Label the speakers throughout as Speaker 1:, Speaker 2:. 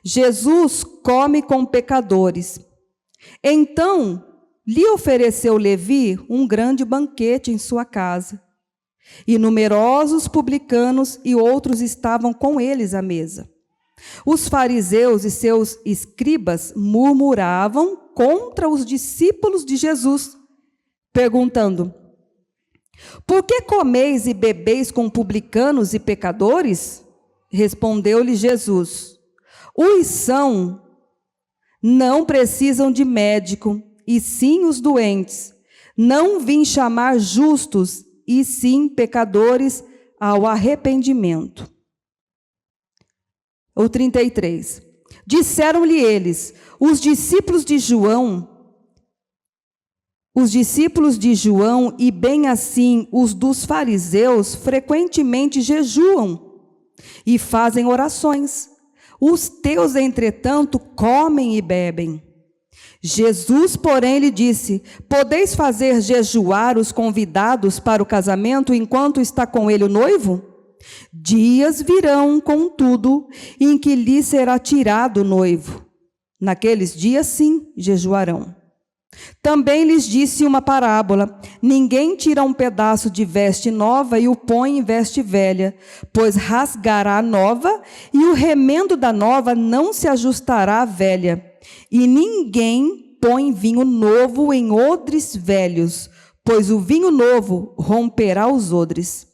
Speaker 1: Jesus come com pecadores. Então lhe ofereceu Levi um grande banquete em sua casa. E numerosos publicanos e outros estavam com eles à mesa. Os fariseus e seus escribas murmuravam contra os discípulos de Jesus, perguntando: por que comeis e bebeis com publicanos e pecadores? Respondeu-lhe Jesus: os sãos não precisam de médico, e sim os doentes. Não vim chamar justos, e sim pecadores ao arrependimento. O 33. Disseram-lhe eles: os discípulos de João e bem assim os dos fariseus frequentemente jejuam e fazem orações. Os teus, entretanto, comem e bebem. Jesus, porém, lhe disse: podeis fazer jejuar os convidados para o casamento enquanto está com ele o noivo? Dias virão, contudo, em que lhe será tirado o noivo. Naqueles dias, sim, jejuarão. Também lhes disse uma parábola: ninguém tira um pedaço de veste nova e o põe em veste velha, pois rasgará a nova, e o remendo da nova não se ajustará à velha. E ninguém põe vinho novo em odres velhos, pois o vinho novo romperá os odres.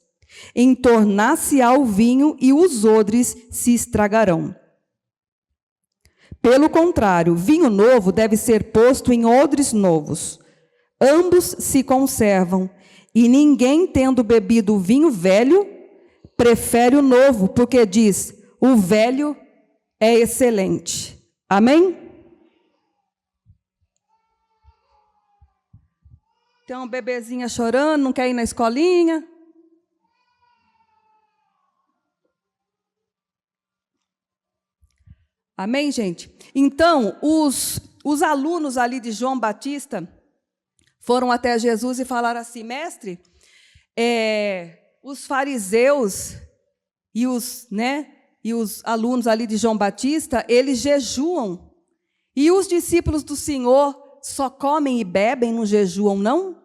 Speaker 1: Entornar-se-á o vinho e os odres se estragarão. Pelo contrário, vinho novo deve ser posto em odres novos. Ambos se conservam, e ninguém, tendo bebido o vinho velho, prefere o novo, porque diz: o velho é excelente. Amém? Tem uma bebezinha chorando, não quer ir na escolinha. Amém, gente? Então, os alunos ali de João Batista foram até Jesus e falaram assim: mestre, os fariseus e os alunos ali de João Batista, eles jejuam, e os discípulos do Senhor só comem e bebem, não jejuam, não?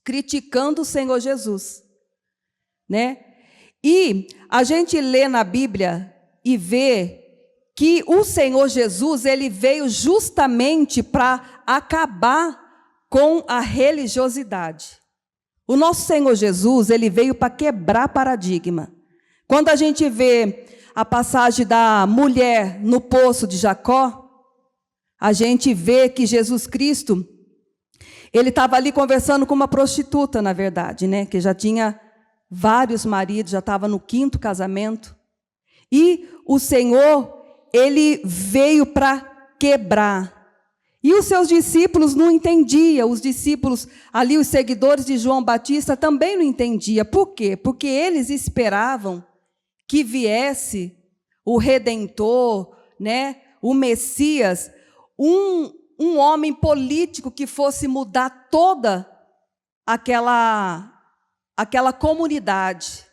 Speaker 1: Criticando o Senhor Jesus, né? E a gente lê na Bíblia e vê que o Senhor Jesus, ele veio justamente para acabar com a religiosidade. O nosso Senhor Jesus, ele veio para quebrar paradigma. Quando a gente vê a passagem da mulher no poço de Jacó, a gente vê que Jesus Cristo, ele estava ali conversando com uma prostituta, na verdade, né? Que já tinha vários maridos, já estava no 5º casamento. E o Senhor, ele veio para quebrar. E os seus discípulos não entendiam. Os discípulos ali, os seguidores de João Batista, também não entendiam. Por quê? Porque eles esperavam que viesse o Redentor, né? O Messias, um homem político que fosse mudar toda aquela comunidade.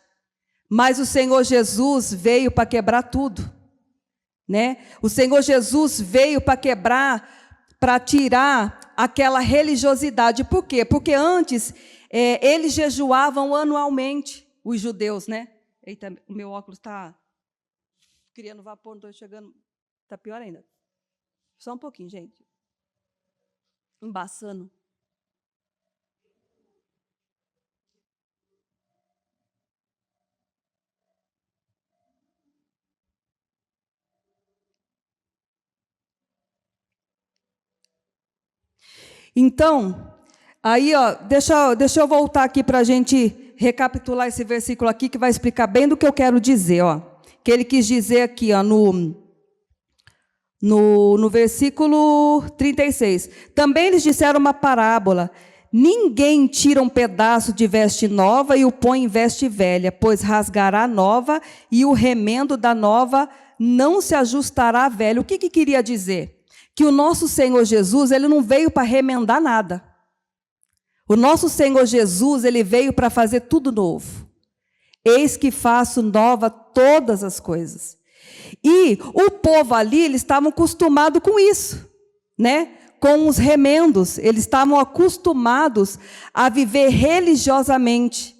Speaker 1: Mas o Senhor Jesus veio para quebrar tudo. Né? O Senhor Jesus veio para quebrar, para tirar aquela religiosidade. Por quê? Porque antes eles jejuavam anualmente, os judeus, né? Eita, o meu óculos está criando vapor, não estou chegando. Está pior ainda. Só um pouquinho, gente. Embaçando. Então, aí, ó, deixa eu voltar aqui para a gente recapitular esse versículo aqui, que vai explicar bem do que eu quero dizer, ó. Que ele quis dizer aqui, ó, no versículo 36. Também eles disseram uma parábola: ninguém tira um pedaço de veste nova e o põe em veste velha, pois rasgará a nova e o remendo da nova não se ajustará à velha. O que queria dizer? Que o nosso Senhor Jesus, ele não veio para remendar nada. O nosso Senhor Jesus, ele veio para fazer tudo novo. Eis que faço nova todas as coisas. E o povo ali, eles estavam acostumados com isso, né? Com os remendos, eles estavam acostumados a viver religiosamente,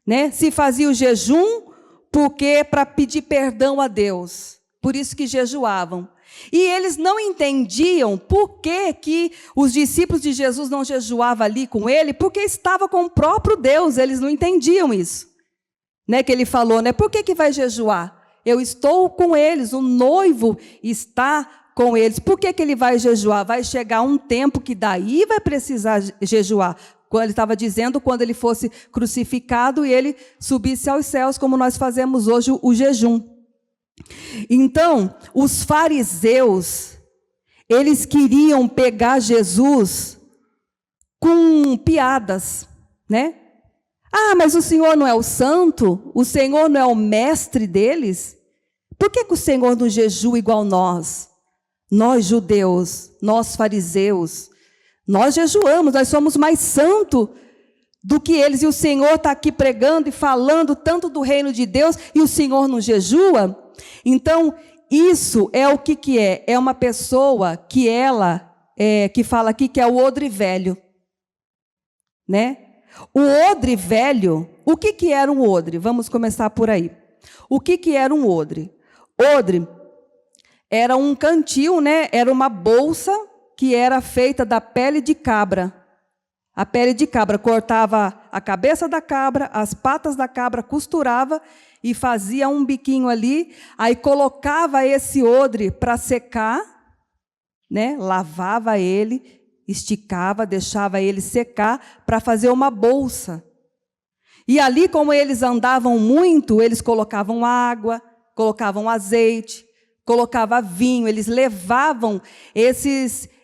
Speaker 1: né? Se fazia o jejum porque para pedir perdão a Deus, por isso que jejuavam. E eles não entendiam por que os discípulos de Jesus não jejuavam ali com ele, porque estava com o próprio Deus, eles não entendiam isso, né? Que ele falou, né? Por que vai jejuar? Eu estou com eles, o noivo está com eles. Por que ele vai jejuar? Vai chegar um tempo que daí vai precisar jejuar. Quando ele estava dizendo, quando ele fosse crucificado e ele subisse aos céus, como nós fazemos hoje o jejum. Então, os fariseus, eles queriam pegar Jesus com piadas, né? Ah, mas o Senhor não é o santo? O Senhor não é o mestre deles? Por que o Senhor não jejua igual nós? Nós judeus, nós fariseus, nós jejuamos, nós somos mais santos do que eles. E o Senhor está aqui pregando e falando tanto do reino de Deus e o Senhor não jejua? Então, isso é o que é? É uma pessoa que que fala aqui que é o odre velho, né? O odre velho, o que era um odre? Vamos começar por aí. O que era um odre? Odre era um cantil, né? Era uma bolsa que era feita da pele de cabra. A pele de cabra cortava a cabeça da cabra, as patas da cabra, costurava e fazia um biquinho ali, aí colocava esse odre para secar, né? Lavava ele, esticava, deixava ele secar para fazer uma bolsa. E ali, como eles andavam muito, eles colocavam água, colocavam azeite, colocavam vinho, eles levavam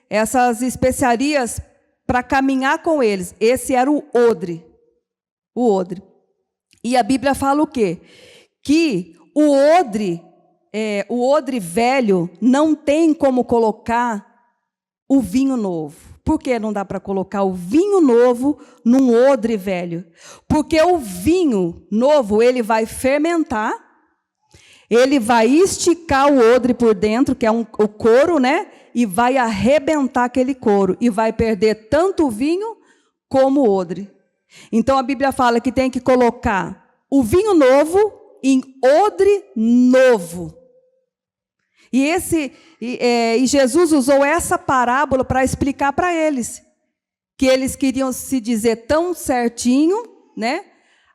Speaker 1: essas especiarias para caminhar com eles. Esse era o odre. O odre. E a Bíblia fala o quê? Que o odre velho não tem como colocar o vinho novo. Por que não dá para colocar o vinho novo num odre velho? Porque o vinho novo, ele vai fermentar, ele vai esticar o odre por dentro, que é o couro, né? E vai arrebentar aquele couro. E vai perder tanto o vinho como o odre. Então a Bíblia fala que tem que colocar o vinho novo em odre novo. E Jesus usou essa parábola para explicar para eles. Que eles queriam se dizer tão certinho, né?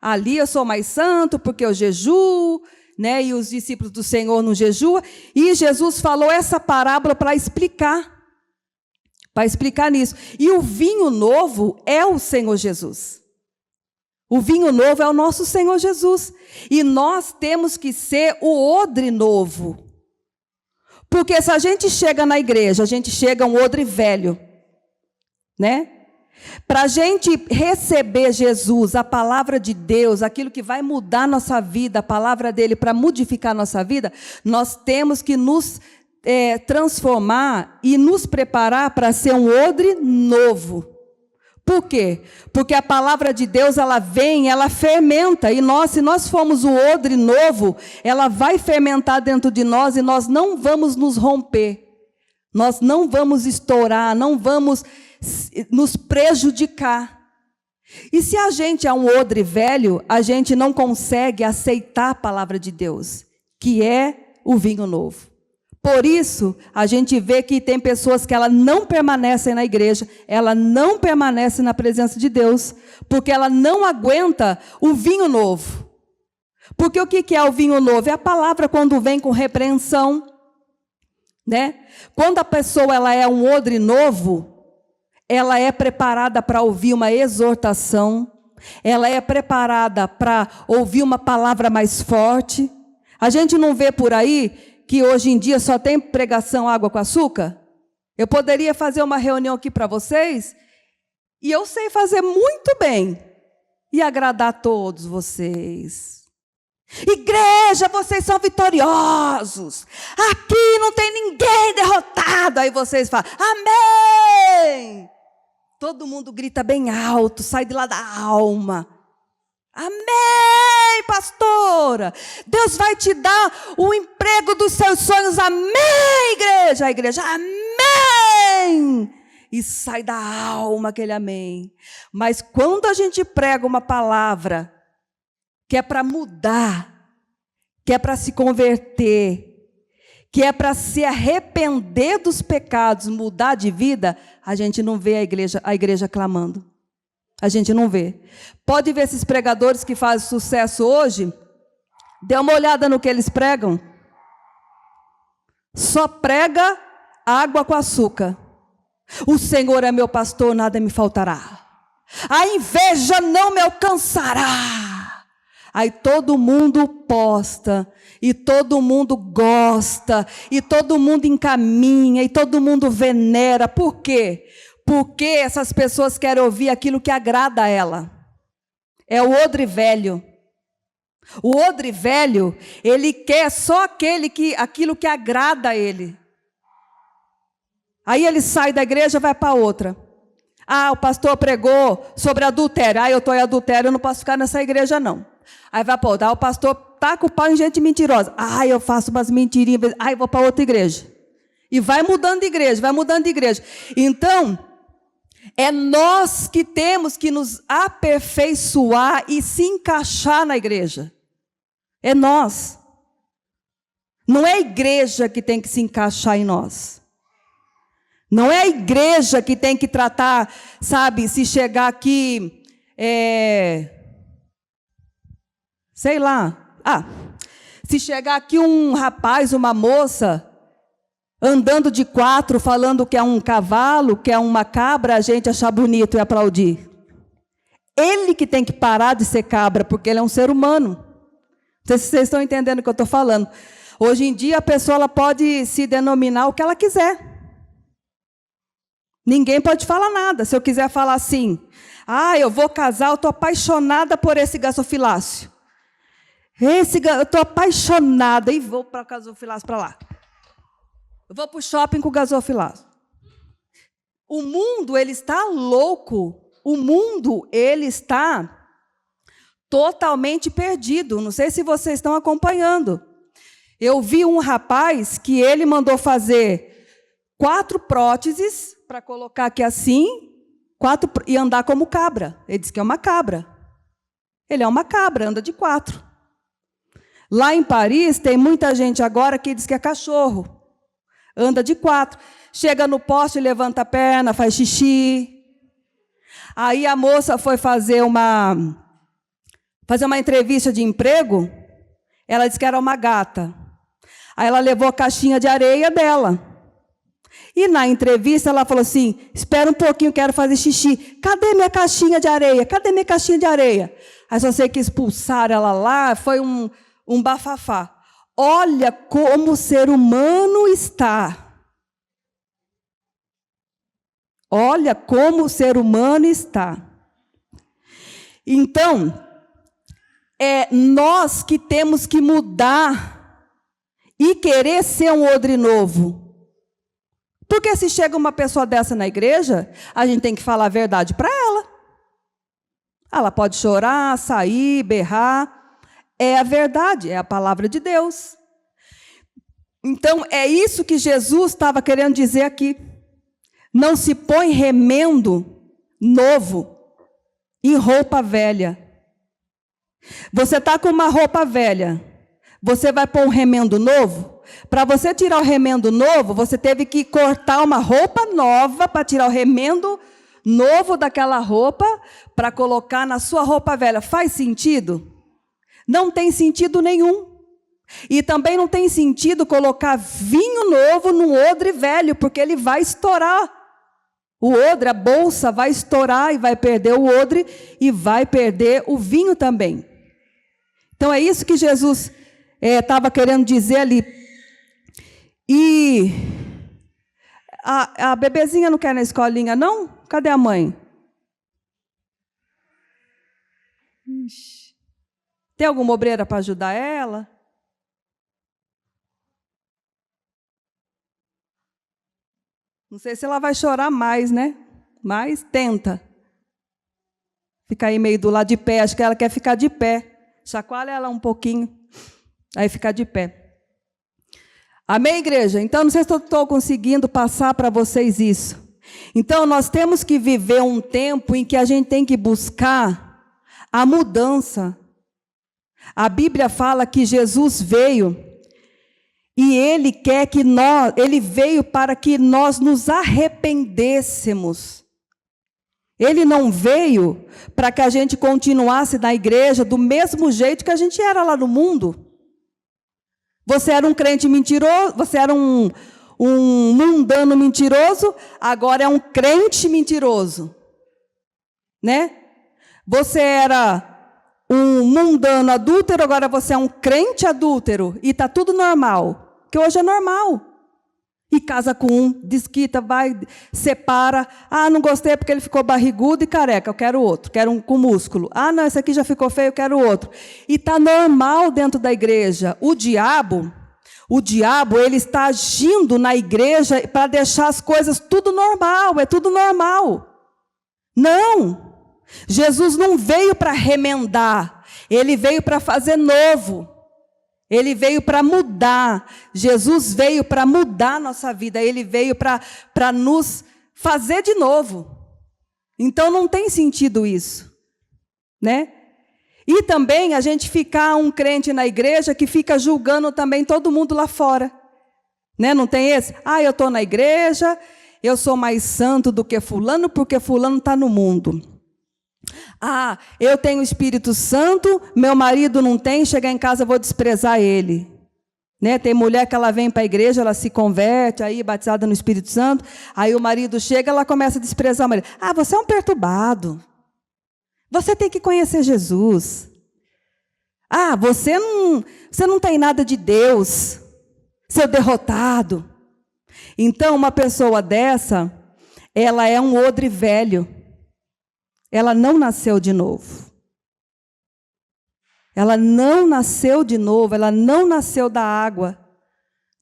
Speaker 1: Ali eu sou mais santo porque eu jejuo, né? E os discípulos do Senhor não jejuam. E Jesus falou essa parábola para explicar nisso. E o vinho novo é o Senhor Jesus. O vinho novo é o nosso Senhor Jesus. E nós temos que ser o odre novo. Porque se a gente chega na igreja, a gente chega um odre velho, né? Para a gente receber Jesus, a palavra de Deus, aquilo que vai mudar nossa vida, a palavra dele para modificar nossa vida, nós temos que nos transformar e nos preparar para ser um odre novo. Por quê? Porque a palavra de Deus, ela vem, ela fermenta, e se nós formos o odre novo, ela vai fermentar dentro de nós e nós não vamos nos romper, nós não vamos estourar, não vamos nos prejudicar. E se a gente é um odre velho, a gente não consegue aceitar a palavra de Deus, que é o vinho novo. Por isso, a gente vê que tem pessoas que elas não permanecem na igreja, ela não permanece na presença de Deus, porque ela não aguenta o vinho novo. Porque o que é o vinho novo? É a palavra quando vem com repreensão, né? Quando a pessoa ela é um odre novo, ela é preparada para ouvir uma exortação, ela é preparada para ouvir uma palavra mais forte. A gente não vê por aí que hoje em dia só tem pregação água com açúcar? Eu poderia fazer uma reunião aqui para vocês, e eu sei fazer muito bem, e agradar todos vocês. Igreja, vocês são vitoriosos, aqui não tem ninguém derrotado. Aí vocês falam, amém! Todo mundo grita bem alto, sai de lá da alma. Amém! amém, pastora. Deus vai te dar o emprego dos seus sonhos, amém, igreja. A igreja, amém. E sai da alma aquele amém. Mas quando a gente prega uma palavra que é para mudar, que é para se converter, que é para se arrepender dos pecados, mudar de vida, a gente não vê a igreja clamando. A gente não vê. Pode ver esses pregadores que fazem sucesso hoje, dê uma olhada no que eles pregam. Só prega água com açúcar. O Senhor é meu pastor, nada me faltará. A inveja não me alcançará. Aí todo mundo posta, e todo mundo gosta, e todo mundo encaminha, e todo mundo venera. Por quê? Porque essas pessoas querem ouvir aquilo que agrada a ela. É o odre velho. O odre velho, ele quer só aquilo que agrada a ele. Aí ele sai da igreja e vai para outra. Ah, o pastor pregou sobre adultério. Ah, eu estou em adultério, eu não posso ficar nessa igreja não. Aí vai para outra. Ah, o pastor tá com o pau em gente mentirosa. Ah, eu faço umas mentirinhas. Ah, eu vou para outra igreja. E vai mudando de igreja, vai mudando de igreja. Então, é nós que temos que nos aperfeiçoar e se encaixar na igreja. É nós. Não é a igreja que tem que se encaixar em nós. Não é a igreja que tem que tratar, sabe, se chegar aqui, sei lá, se chegar aqui um rapaz, uma moça, andando de 4, falando que é um cavalo, que é uma cabra, a gente achar bonito e aplaudir. Ele que tem que parar de ser cabra, porque ele é um ser humano. Não sei se vocês estão entendendo o que eu estou falando. Hoje em dia a pessoa ela pode se denominar o que ela quiser. Ninguém pode falar nada. Se eu quiser falar assim, eu vou casar, eu estou apaixonada por esse gasofilácio. Eu estou apaixonada e vou para o gasofilácio para lá. Eu vou para o shopping com o gasofilácio. O mundo, ele está louco. O mundo, ele está totalmente perdido. Não sei se vocês estão acompanhando. Eu vi um rapaz que ele mandou fazer 4 próteses para colocar aqui assim, 4 e andar como cabra. Ele disse que é uma cabra. Ele é uma cabra, anda de 4. Lá em Paris tem muita gente agora que diz que é cachorro. Anda de 4. Chega no poste, levanta a perna, faz xixi. Aí a moça foi fazer uma entrevista de emprego. Ela disse que era uma gata. Aí ela levou a caixinha de areia dela. E na entrevista ela falou assim, espera um pouquinho, quero fazer xixi. Cadê minha caixinha de areia? Cadê minha caixinha de areia? Aí só sei que expulsaram ela lá, foi um bafafá. Olha como o ser humano está. Olha como o ser humano está. Então, é nós que temos que mudar e querer ser um odre novo. Porque se chega uma pessoa dessa na igreja, a gente tem que falar a verdade para ela. Ela pode chorar, sair, berrar. É a verdade, é a palavra de Deus. Então, é isso que Jesus estava querendo dizer aqui. Não se põe remendo novo em roupa velha. Você está com uma roupa velha, você vai pôr um remendo novo? Para você tirar o remendo novo, você teve que cortar uma roupa nova para tirar o remendo novo daquela roupa para colocar na sua roupa velha. Faz sentido? Não tem sentido nenhum. E também não tem sentido colocar vinho novo num odre velho, porque ele vai estourar. O odre, a bolsa vai estourar e vai perder o odre e vai perder o vinho também. Então é isso que Jesus estava querendo dizer ali. E a bebezinha não quer ir na escolinha, não? Cadê a mãe? Ixi. Tem alguma obreira para ajudar ela? Não sei se ela vai chorar mais, né? Mas tenta. Fica aí meio do lado de pé, acho que ela quer ficar de pé. Chacoalha ela um pouquinho, aí fica de pé. Amém, igreja? Então, não sei se eu estou conseguindo passar para vocês isso. Então, nós temos que viver um tempo em que a gente tem que buscar a mudança. A Bíblia fala que Jesus veio e Ele quer que Ele veio para que nós nos arrependêssemos. Ele não veio para que a gente continuasse na igreja do mesmo jeito que a gente era lá no mundo. Você era um crente mentiroso, você era um mundano mentiroso, agora é um crente mentiroso, né? Você era um mundano adúltero, agora você é um crente adúltero, e está tudo normal, porque hoje é normal. E casa com um, desquita, vai, separa. Ah, não gostei porque ele ficou barrigudo e careca, eu quero outro, quero um com músculo. Ah, não, esse aqui já ficou feio, eu quero outro. E está normal dentro da igreja. O diabo, ele está agindo na igreja para deixar as coisas tudo normal, é tudo normal. Não, Jesus não veio para remendar, Ele veio para fazer novo. Ele veio para mudar. Jesus veio para mudar a nossa vida. Ele veio para nos fazer de novo. Então não tem sentido isso, né? E também a gente ficar um crente na igreja que fica julgando também todo mundo lá fora, né? Não tem esse? Ah, eu estou na igreja, eu sou mais santo do que fulano porque fulano está no mundo. Ah, eu tenho o Espírito Santo, meu marido não tem, chegar em casa eu vou desprezar ele. Né? Tem mulher que ela vem para a igreja, ela se converte, aí batizada no Espírito Santo, aí o marido chega, ela começa a desprezar o marido. Ah, você é um perturbado. Você tem que conhecer Jesus. Ah, você não tem nada de Deus, seu derrotado. Então, uma pessoa dessa, ela é um odre velho. Ela não nasceu de novo. Ela não nasceu de novo, ela não nasceu da água,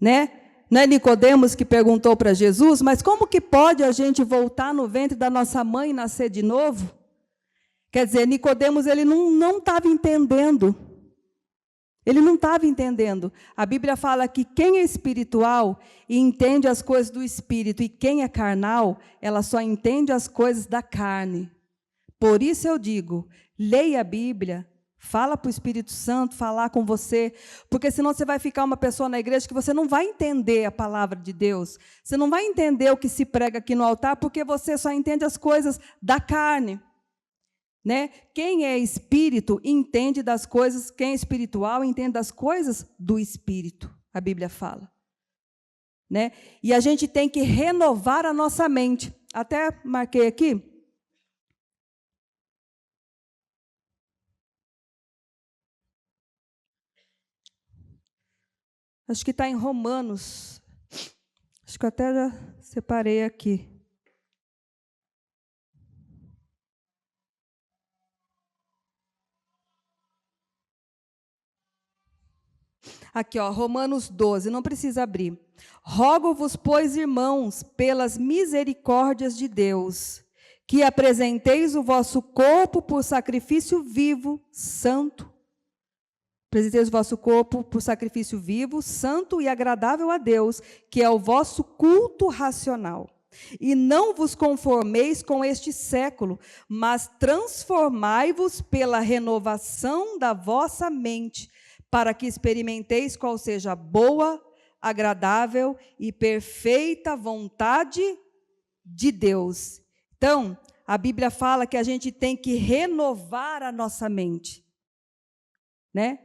Speaker 1: né? Não é Nicodemos que perguntou para Jesus, mas como que pode a gente voltar no ventre da nossa mãe e nascer de novo? Quer dizer, Nicodemos, ele não estava entendendo. Ele não estava entendendo. A Bíblia fala que quem é espiritual e entende as coisas do espírito, e quem é carnal, ela só entende as coisas da carne. Por isso eu digo, leia a Bíblia, fala para o Espírito Santo falar com você, porque senão você vai ficar uma pessoa na igreja que você não vai entender a palavra de Deus, você não vai entender o que se prega aqui no altar, porque você só entende as coisas da carne. Né? Quem é espírito entende das coisas, quem é espiritual entende das coisas do espírito, a Bíblia fala. Né? E a gente tem que renovar a nossa mente. Até marquei aqui. Acho que está em Romanos. Acho que eu até já separei aqui. Aqui, ó, Romanos 12, não precisa abrir. Rogo-vos, pois, irmãos, pelas misericórdias de Deus, que apresenteis o vosso corpo por sacrifício vivo, santo. Apresenteis o vosso corpo por sacrifício vivo, santo e agradável a Deus, que é o vosso culto racional. E não vos conformeis com este século, mas transformai-vos pela renovação da vossa mente, para que experimenteis qual seja a boa, agradável e perfeita vontade de Deus. Então, a Bíblia fala que a gente tem que renovar a nossa mente, né?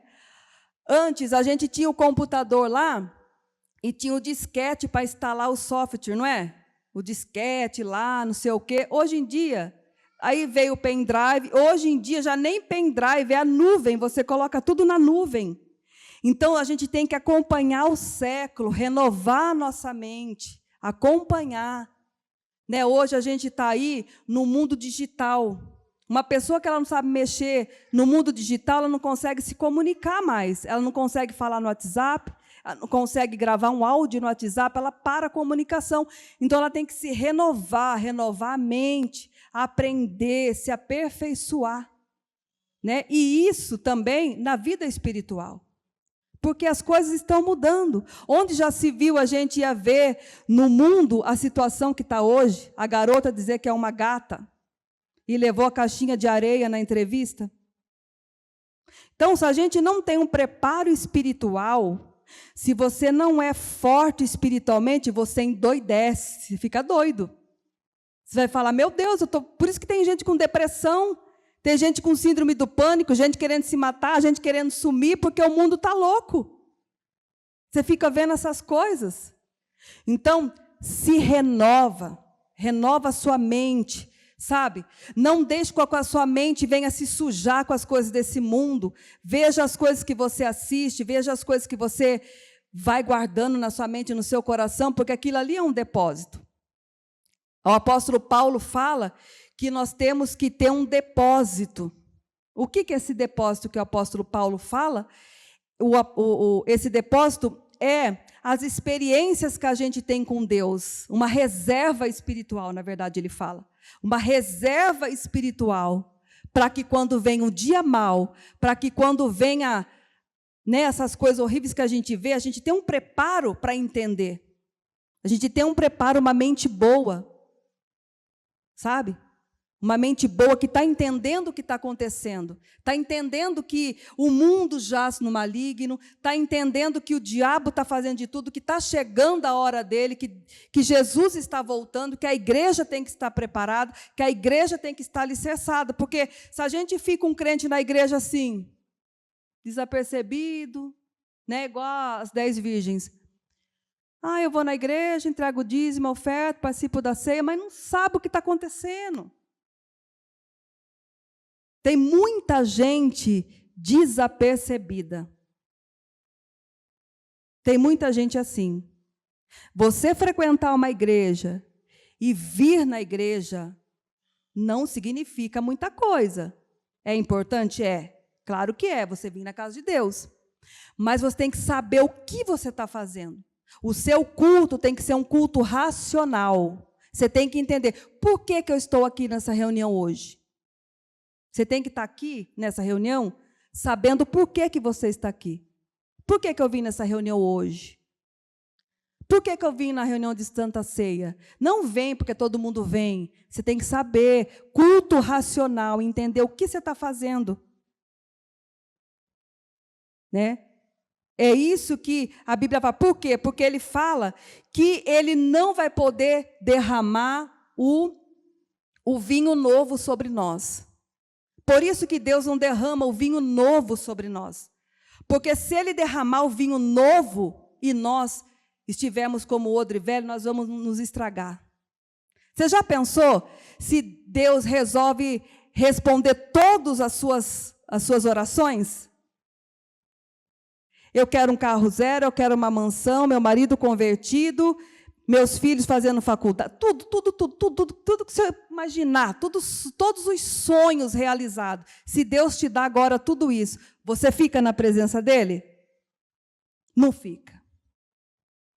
Speaker 1: Antes, a gente tinha o computador lá e tinha o disquete para instalar o software, não é? O disquete lá, não sei o quê. Hoje em dia, aí veio o pendrive. Hoje em dia, já nem pendrive, é a nuvem. Você coloca tudo na nuvem. Então, a gente tem que acompanhar o século, renovar a nossa mente, acompanhar. Né? Hoje, a gente está aí no mundo digital. Uma pessoa que ela não sabe mexer no mundo digital, ela não consegue se comunicar mais. Ela não consegue falar no WhatsApp, ela não consegue gravar um áudio no WhatsApp, ela para a comunicação. Então, ela tem que se renovar a mente, aprender, se aperfeiçoar. né? E isso também na vida espiritual. Porque as coisas estão mudando. Onde já se viu a gente ia ver no mundo a situação que está hoje, a garota dizer que é uma gata e levou a caixinha de areia na entrevista? Então, se a gente não tem um preparo espiritual, se você não é forte espiritualmente, você endoidece, você fica doido. Você vai falar, meu Deus, por isso que tem gente com depressão, tem gente com síndrome do pânico, gente querendo se matar, gente querendo sumir, porque o mundo está louco. Você fica vendo essas coisas. Então, se renova a sua mente, sabe? Não deixe com a sua mente venha se sujar com as coisas desse mundo. Veja as coisas que você assiste, veja as coisas que você vai guardando na sua mente, no seu coração, porque aquilo ali é um depósito. O apóstolo Paulo fala que nós temos que ter um depósito. O que é esse depósito que o apóstolo Paulo fala? Esse depósito é as experiências que a gente tem com Deus, uma reserva espiritual, na verdade ele fala. Uma reserva espiritual, para que quando venha o dia mau, para que quando venha, né, essas coisas horríveis que a gente vê, a gente tem um preparo para entender. A gente tem um preparo, uma mente boa, sabe? Uma mente boa que está entendendo o que está acontecendo, está entendendo que o mundo jaz no maligno, está entendendo que o diabo está fazendo de tudo, que está chegando a hora dele, que Jesus está voltando, que a igreja tem que estar preparada, que a igreja tem que estar alicerçada, porque se a gente fica um crente na igreja assim, desapercebido, né, igual as 10 virgens, eu vou na igreja, entrego o dízimo, a oferta, participo da ceia, mas não sabe o que está acontecendo. Tem muita gente desapercebida. Tem muita gente assim. Você frequentar uma igreja e vir na igreja não significa muita coisa. É importante? É. Claro que é, você vir na casa de Deus. Mas você tem que saber o que você está fazendo. O seu culto tem que ser um culto racional. Você tem que entender, por que eu estou aqui nessa reunião hoje? Você tem que estar aqui nessa reunião sabendo por que você está aqui. Por que eu vim nessa reunião hoje? Por que eu vim na reunião de Santa Ceia? Não vem porque todo mundo vem. Você tem que saber, culto racional, entender o que você está fazendo. Né? É isso que a Bíblia fala. Por quê? Porque ele fala que ele não vai poder derramar o vinho novo sobre nós. Por isso que Deus não derrama o vinho novo sobre nós. Porque se Ele derramar o vinho novo e nós estivermos como o odre velho, nós vamos nos estragar. Você já pensou se Deus resolve responder todas as suas orações? Eu quero um carro zero, eu quero uma mansão, meu marido convertido, meus filhos fazendo faculdade, tudo que você imaginar, todos os sonhos realizados. Se Deus te dá agora tudo isso, você fica na presença dele? Não fica.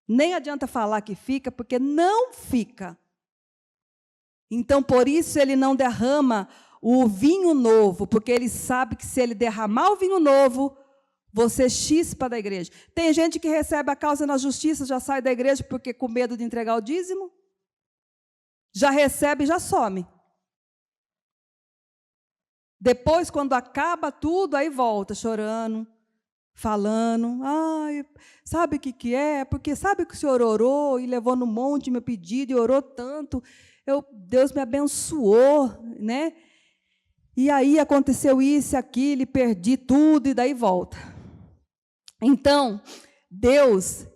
Speaker 1: Nem adianta falar que fica, porque não fica. Então, por isso, ele não derrama o vinho novo, porque ele sabe que se ele derramar o vinho novo, você chispa da igreja. Tem gente que recebe a causa na justiça, já sai da igreja porque com medo de entregar o dízimo. Já recebe e já some. Depois, quando acaba tudo, aí volta chorando, falando. Sabe o que é? Porque sabe que o senhor orou e levou no monte meu pedido e orou tanto. Deus me abençoou, né? E aí aconteceu isso e aquilo, e perdi tudo, e daí volta. Então, Deus,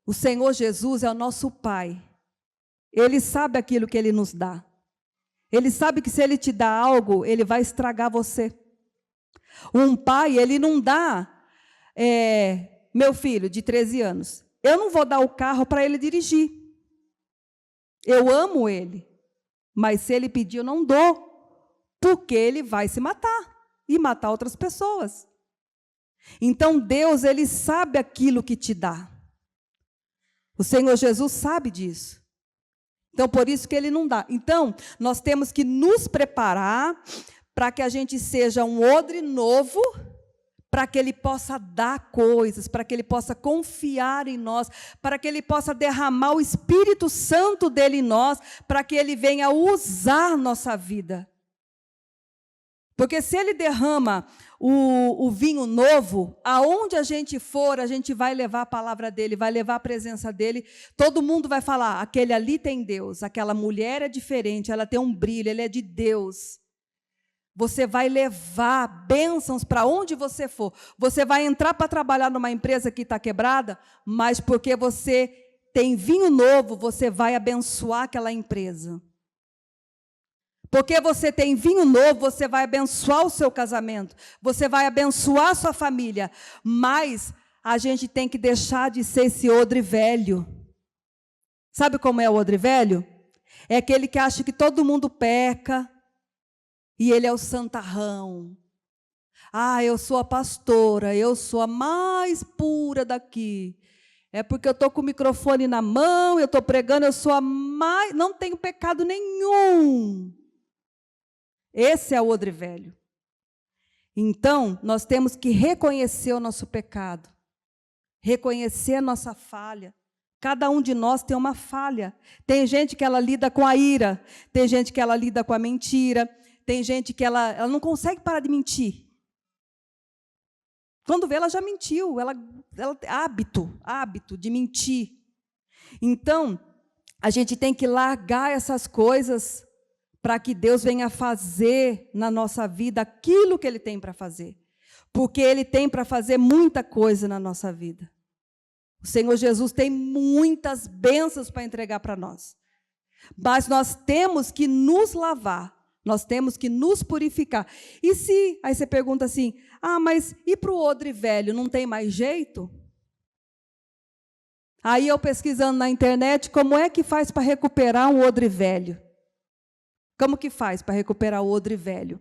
Speaker 1: o Senhor Jesus é o nosso Pai. Ele sabe aquilo que Ele nos dá. Ele sabe que se Ele te dá algo, Ele vai estragar você. Um pai, ele não dá, meu filho de 13 anos, eu não vou dar o carro para ele dirigir. Eu amo ele, mas se ele pedir, eu não dou. Porque ele vai se matar e matar outras pessoas. Então, Deus, Ele sabe aquilo que te dá. O Senhor Jesus sabe disso. Então, por isso que Ele não dá. Então, nós temos que nos preparar para que a gente seja um odre novo, para que Ele possa dar coisas, para que Ele possa confiar em nós, para que Ele possa derramar o Espírito Santo dEle em nós, para que Ele venha usar nossa vida. Porque se Ele derrama o vinho novo, aonde a gente for, a gente vai levar a palavra dEle, vai levar a presença dEle, todo mundo vai falar, aquele ali tem Deus, aquela mulher é diferente, ela tem um brilho, ele é de Deus. Você vai levar bênçãos para onde você for. Você vai entrar para trabalhar numa empresa que está quebrada, mas porque você tem vinho novo, você vai abençoar aquela empresa. Porque você tem vinho novo, você vai abençoar o seu casamento, você vai abençoar a sua família. Mas a gente tem que deixar de ser esse odre velho. Sabe como é o odre velho? É aquele que acha que todo mundo peca, e ele é o santarrão. Ah, eu sou a pastora, eu sou a mais pura daqui. É porque eu estou com o microfone na mão, eu estou pregando, eu sou a mais... Não tenho pecado nenhum. Esse é o odre velho. Então, nós temos que reconhecer o nosso pecado. Reconhecer a nossa falha. Cada um de nós tem uma falha. Tem gente que ela lida com a ira. Tem gente que ela lida com a mentira. Tem gente que ela não consegue parar de mentir. Quando vê, ela já mentiu. Ela hábito de mentir. Então, a gente tem que largar essas coisas para que Deus venha fazer na nossa vida aquilo que Ele tem para fazer. Porque Ele tem para fazer muita coisa na nossa vida. O Senhor Jesus tem muitas bênçãos para entregar para nós. Mas nós temos que nos lavar. Nós temos que nos purificar. E se, aí você pergunta assim, mas e para o odre velho, não tem mais jeito? Aí eu pesquisando na internet, como é que faz para recuperar um odre velho? Como que faz para recuperar o odre velho?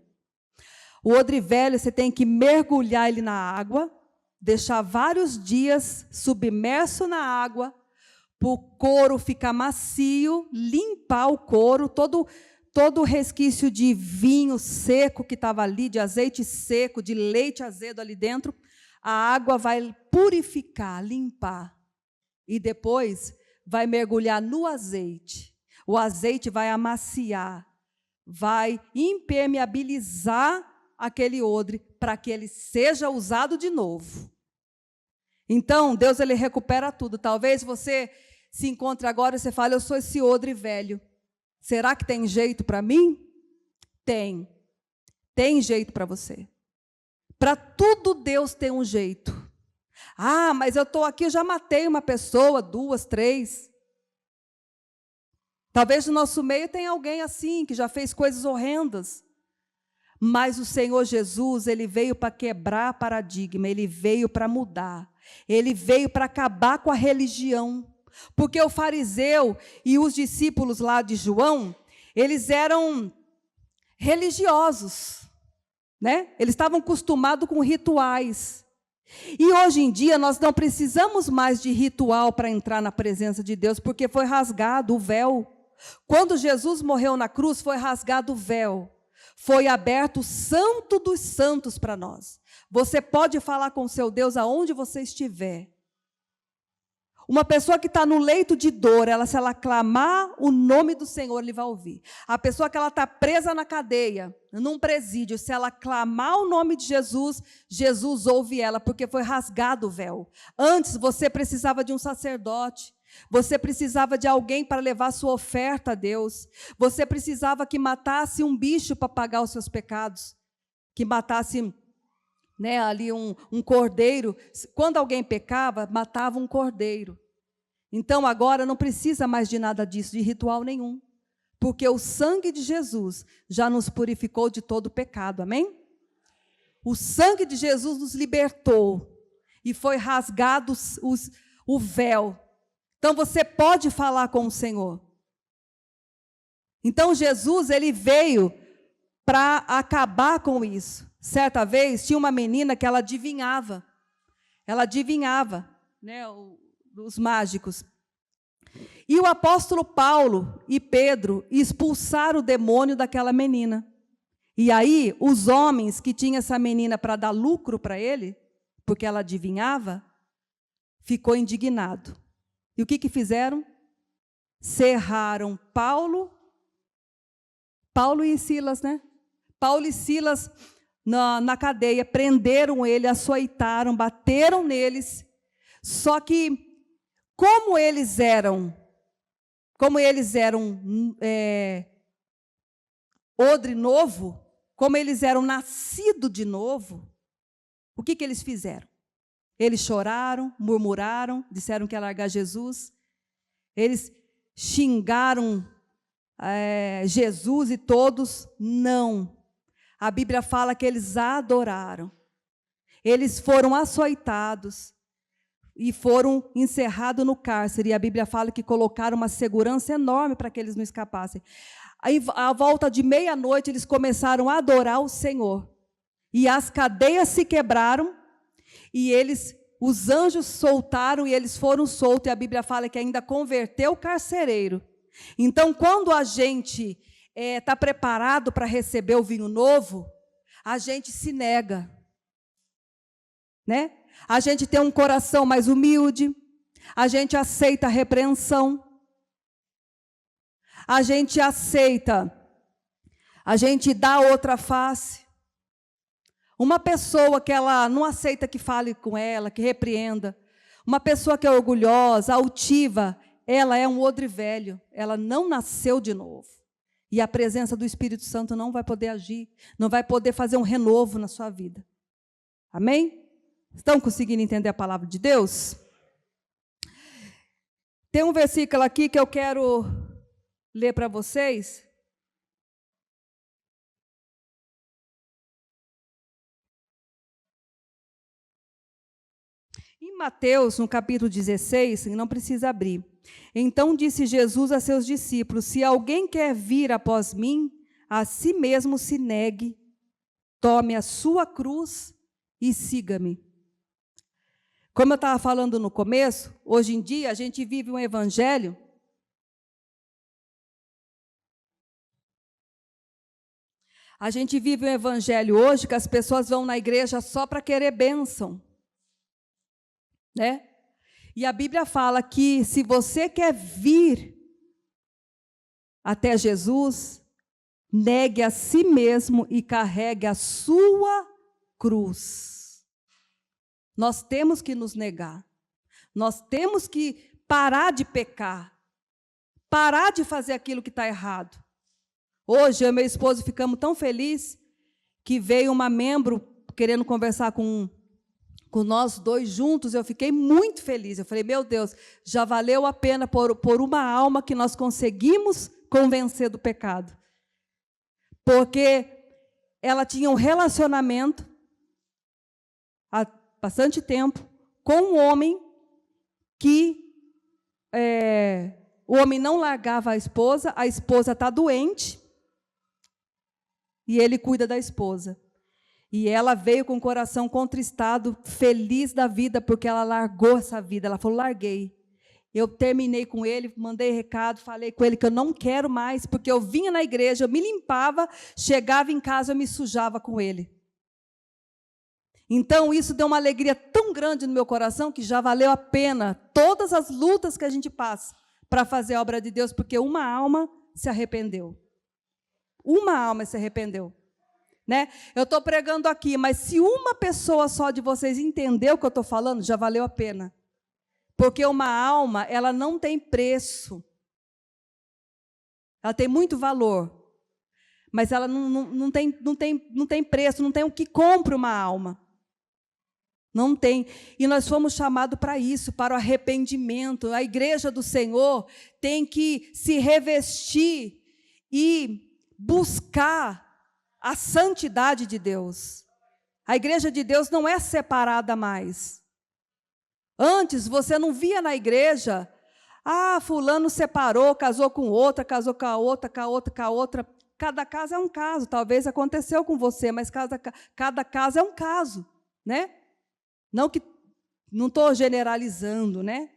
Speaker 1: O odre velho, você tem que mergulhar ele na água, deixar vários dias submerso na água, para o couro ficar macio, limpar o couro, todo o resquício de vinho seco que estava ali, de azeite seco, de leite azedo ali dentro, a água vai purificar, limpar. E depois vai mergulhar no azeite. O azeite vai amaciar, vai impermeabilizar aquele odre para que ele seja usado de novo. Então, Deus ele recupera tudo. Talvez você se encontre agora e você fale, eu sou esse odre velho. Será que tem jeito para mim? Tem. Tem jeito para você. Para tudo Deus tem um jeito. Mas eu estou aqui, eu já matei uma pessoa, 2, 3. Talvez no nosso meio tenha alguém assim, que já fez coisas horrendas. Mas o Senhor Jesus, Ele veio para quebrar paradigma, Ele veio para mudar. Ele veio para acabar com a religião. Porque o fariseu e os discípulos lá de João, eles eram religiosos, né? Eles estavam acostumados com rituais. E hoje em dia nós não precisamos mais de ritual para entrar na presença de Deus, porque foi rasgado o véu. Quando Jesus morreu na cruz, foi rasgado o véu. Foi aberto o Santo dos Santos para nós. Você pode falar com o seu Deus aonde você estiver. Uma pessoa que está no leito de dor, se ela clamar o nome do Senhor, Ele vai ouvir. A pessoa que ela está presa na cadeia, num presídio, se ela clamar o nome de Jesus, Jesus ouve ela, porque foi rasgado o véu. Antes, você precisava de um sacerdote. Você precisava de alguém para levar sua oferta a Deus. Você precisava que matasse um bicho para pagar os seus pecados. Que matasse, ali um cordeiro. Quando alguém pecava, matava um cordeiro. Então agora não precisa mais de nada disso, de ritual nenhum. Porque o sangue de Jesus já nos purificou de todo pecado, amém? O sangue de Jesus nos libertou. E foi rasgado o véu. Então você pode falar com o Senhor. Então Jesus, Ele veio para acabar com isso. Certa vez, tinha uma menina que ela adivinhava. Ela adivinhava, os mágicos. E o apóstolo Paulo e Pedro expulsaram o demônio daquela menina. E aí, os homens que tinham essa menina para dar lucro para ele, porque ela adivinhava, ficou indignado. E o que fizeram? Cerraram Paulo e Silas, né? Paulo e Silas na cadeia, prenderam ele, açoitaram, bateram neles. Só que, como eles eram odre novo, como eles eram nascidos de novo, o que eles fizeram? Eles choraram, murmuraram, disseram que ia largar Jesus. Eles xingaram Jesus e todos. Não. A Bíblia fala que eles adoraram. Eles foram açoitados e foram encerrados no cárcere. E a Bíblia fala que colocaram uma segurança enorme para que eles não escapassem. Aí, à volta de meia-noite, eles começaram a adorar o Senhor. E as cadeias se quebraram, e os anjos soltaram, e eles foram soltos. E a Bíblia fala que ainda converteu o carcereiro. Então, quando a gente está preparado para receber o vinho novo, a gente se nega, né? A gente tem um coração mais humilde, a gente aceita a repreensão, a gente aceita, a gente dá outra face. Uma pessoa que ela não aceita que fale com ela, que repreenda, uma pessoa que é orgulhosa, altiva, ela é um odre velho, ela não nasceu de novo. E a presença do Espírito Santo não vai poder agir, não vai poder fazer um renovo na sua vida. Amém? Estão conseguindo entender a palavra de Deus? Tem um versículo aqui que eu quero ler para vocês. Em Mateus, no capítulo 16, não precisa abrir. Então disse Jesus a seus discípulos: se alguém quer vir após mim, a si mesmo se negue, tome a sua cruz e siga-me. Como eu estava falando no começo, hoje em dia a gente vive um evangelho hoje que as pessoas vão na igreja só para querer bênção, né? E a Bíblia fala que se você quer vir até Jesus, negue a si mesmo e carregue a sua cruz. Nós temos que nos negar. Nós temos que parar de pecar. Parar de fazer aquilo que está errado. Hoje, eu e meu esposo ficamos tão felizes que veio uma membro querendo conversar com nós dois juntos. Eu fiquei muito feliz. Eu falei, meu Deus, já valeu a pena por uma alma que nós conseguimos convencer do pecado. Porque ela tinha um relacionamento há bastante tempo com um homem que o homem não largava a esposa está doente e ele cuida da esposa. E ela veio com o coração contristado, feliz da vida, porque ela largou essa vida. Ela falou, larguei. Eu terminei com ele, mandei recado, falei com ele que eu não quero mais, porque eu vinha na igreja, eu me limpava, chegava em casa, eu me sujava com ele. Então, isso deu uma alegria tão grande no meu coração, que já valeu a pena todas as lutas que a gente passa para fazer a obra de Deus, porque uma alma se arrependeu. Uma alma se arrependeu. Né? Eu estou pregando aqui, mas se uma pessoa só de vocês entender o que eu estou falando, já valeu a pena. Porque uma alma, ela não tem preço. Ela tem muito valor. Mas ela não tem preço, não tem o que compre uma alma. Não tem. E nós fomos chamados para isso, para o arrependimento. A igreja do Senhor tem que se revestir e buscar a santidade de Deus. A igreja de Deus não é separada mais. Antes, você não via na igreja, fulano separou, casou com outra, casou com a outra, com a outra, com a outra. Cada caso é um caso. Talvez aconteceu com você, mas cada caso é um caso, né? Não estou generalizando, né?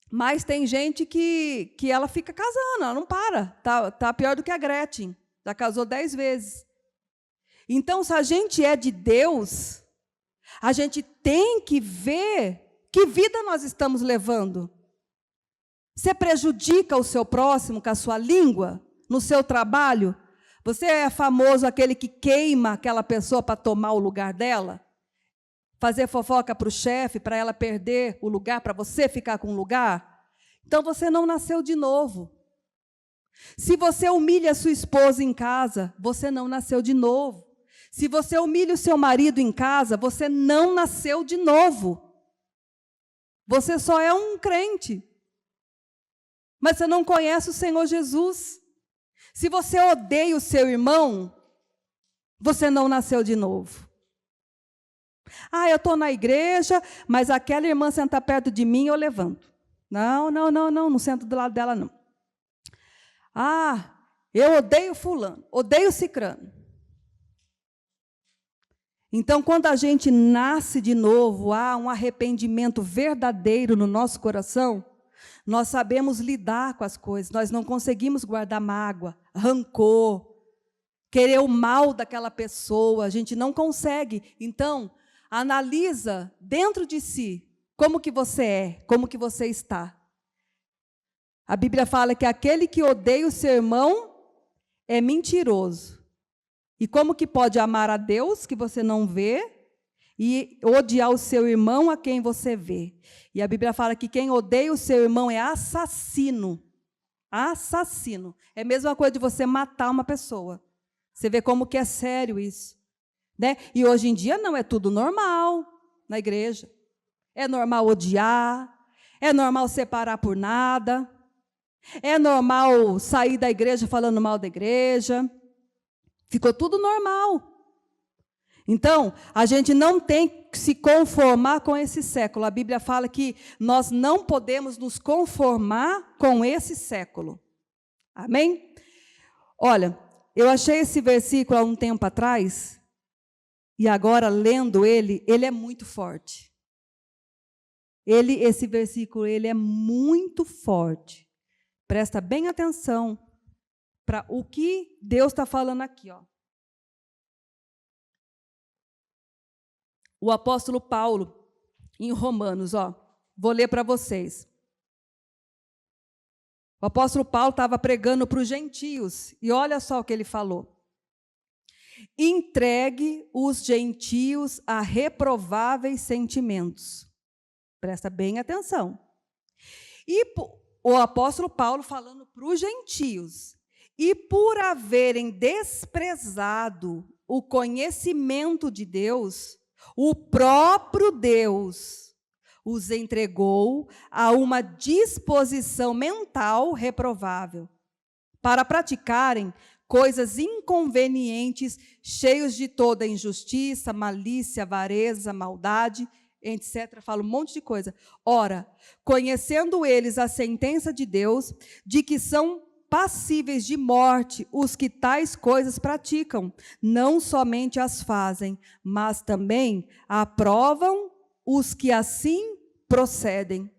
Speaker 1: Mas tem gente que ela fica casando, ela não para. Tá pior do que a Gretchen. Já casou 10 vezes. Então, se a gente é de Deus, a gente tem que ver que vida nós estamos levando. Você prejudica o seu próximo com a sua língua, no seu trabalho? Você é famoso aquele que queima aquela pessoa para tomar o lugar dela? Fazer fofoca para o chefe, para ela perder o lugar, para você ficar com o lugar? Então você não nasceu de novo. Se você humilha a sua esposa em casa, você não nasceu de novo. Se você humilha o seu marido em casa, você não nasceu de novo. Você só é um crente. Mas você não conhece o Senhor Jesus. Se você odeia o seu irmão, você não nasceu de novo. Ah, eu estou na igreja, mas aquela irmã senta perto de mim, eu levanto. Não sento do lado dela, não. Ah, eu odeio fulano, odeio cicrano. Então, quando a gente nasce de novo, há um arrependimento verdadeiro no nosso coração, nós sabemos lidar com as coisas, nós não conseguimos guardar mágoa, rancor, querer o mal daquela pessoa, a gente não consegue. Então, analisa dentro de si como que você é, como que você está. A Bíblia fala que aquele que odeia o seu irmão é mentiroso. E como que pode amar a Deus que você não vê e odiar o seu irmão a quem você vê? E a Bíblia fala que quem odeia o seu irmão é assassino. Assassino. É a mesma coisa de você matar uma pessoa. Você vê como que é sério isso, né? E hoje em dia não, é tudo normal na igreja. É normal odiar, é normal separar por nada, é normal sair da igreja falando mal da igreja. Ficou tudo normal. Então, a gente não tem que se conformar com esse século. A Bíblia fala que nós não podemos nos conformar com esse século. Amém? Olha, eu achei esse versículo há um tempo atrás, e agora, lendo ele é muito forte. Esse versículo, ele é muito forte. Presta bem atenção para o que Deus está falando aqui, ó. O apóstolo Paulo, em Romanos, ó, vou ler para vocês. O apóstolo Paulo estava pregando para os gentios, e olha só o que ele falou. Entregue os gentios a reprováveis sentimentos. Presta bem atenção. E o apóstolo Paulo falando para os gentios, e por haverem desprezado o conhecimento de Deus, o próprio Deus os entregou a uma disposição mental reprovável, para praticarem coisas inconvenientes, cheios de toda injustiça, malícia, avareza, maldade, etc. Fala um monte de coisa. Ora, conhecendo eles a sentença de Deus, de que são passíveis de morte os que tais coisas praticam, não somente as fazem, mas também aprovam os que assim procedem.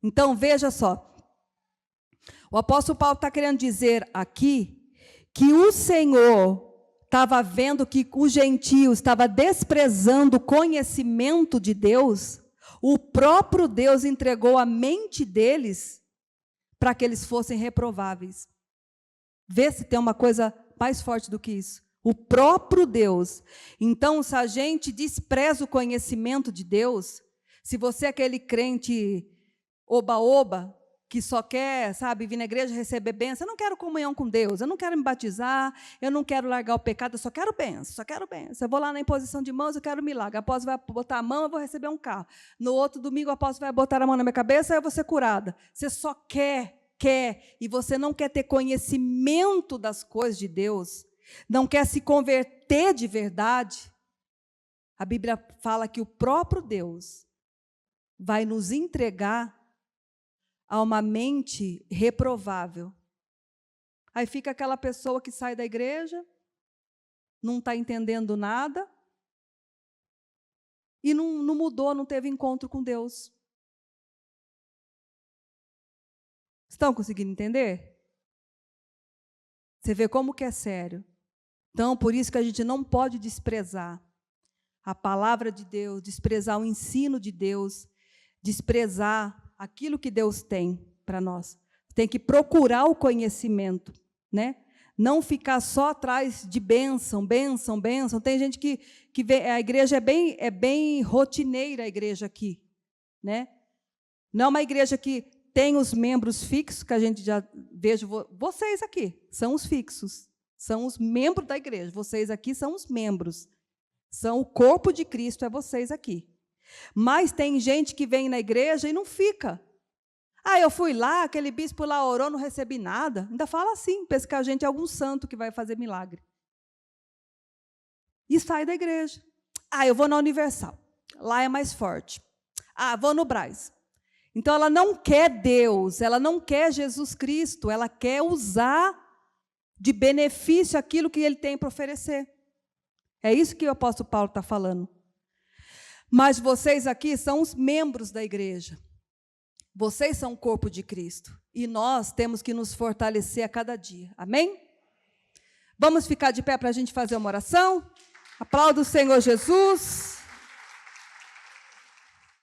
Speaker 1: Então, veja só, o apóstolo Paulo está querendo dizer aqui que o Senhor estava vendo que os gentios estavam desprezando o conhecimento de Deus, o próprio Deus entregou a mente deles para que eles fossem reprováveis. Vê se tem uma coisa mais forte do que isso. O próprio Deus. Então, se a gente despreza o conhecimento de Deus, se você é aquele crente oba-oba, que só quer, sabe, vir na igreja receber bênção, eu não quero comunhão com Deus, eu não quero me batizar, eu não quero largar o pecado, eu só quero bênção, só quero bênção. Eu vou lá na imposição de mãos, eu quero milagre. Após vai botar a mão, eu vou receber um carro. No outro domingo, após vai botar a mão na minha cabeça, eu vou ser curada. Você só quer, e você não quer ter conhecimento das coisas de Deus, não quer se converter de verdade. A Bíblia fala que o próprio Deus vai nos entregar a uma mente reprovável. Aí fica aquela pessoa que sai da igreja, não está entendendo nada, e não mudou, não teve encontro com Deus. Estão conseguindo entender? Você vê como que é sério. Então, por isso que a gente não pode desprezar a palavra de Deus, desprezar o ensino de Deus, desprezar aquilo que Deus tem para nós. Tem que procurar o conhecimento, né? Não ficar só atrás de bênção, bênção, bênção. Tem gente que vê, a igreja é bem rotineira, a igreja aqui, né? Não é uma igreja que tem os membros fixos, que a gente já vejo, vocês aqui são os fixos, são os membros da igreja, vocês aqui são os membros, são o corpo de Cristo, é vocês aqui. Mas tem gente que vem na igreja e não fica. Ah, eu fui lá, aquele bispo lá orou, não recebi nada. Ainda fala assim, pensa que a gente é algum santo que vai fazer milagre. E sai da igreja. Ah, eu vou na Universal, lá é mais forte. Ah, vou no Brás. Então, ela não quer Deus, ela não quer Jesus Cristo, ela quer usar de benefício aquilo que Ele tem para oferecer. É isso que o apóstolo Paulo está falando. Mas vocês aqui são os membros da igreja. Vocês são o corpo de Cristo. E nós temos que nos fortalecer a cada dia. Amém? Vamos ficar de pé para a gente fazer uma oração? Aplauda o Senhor Jesus.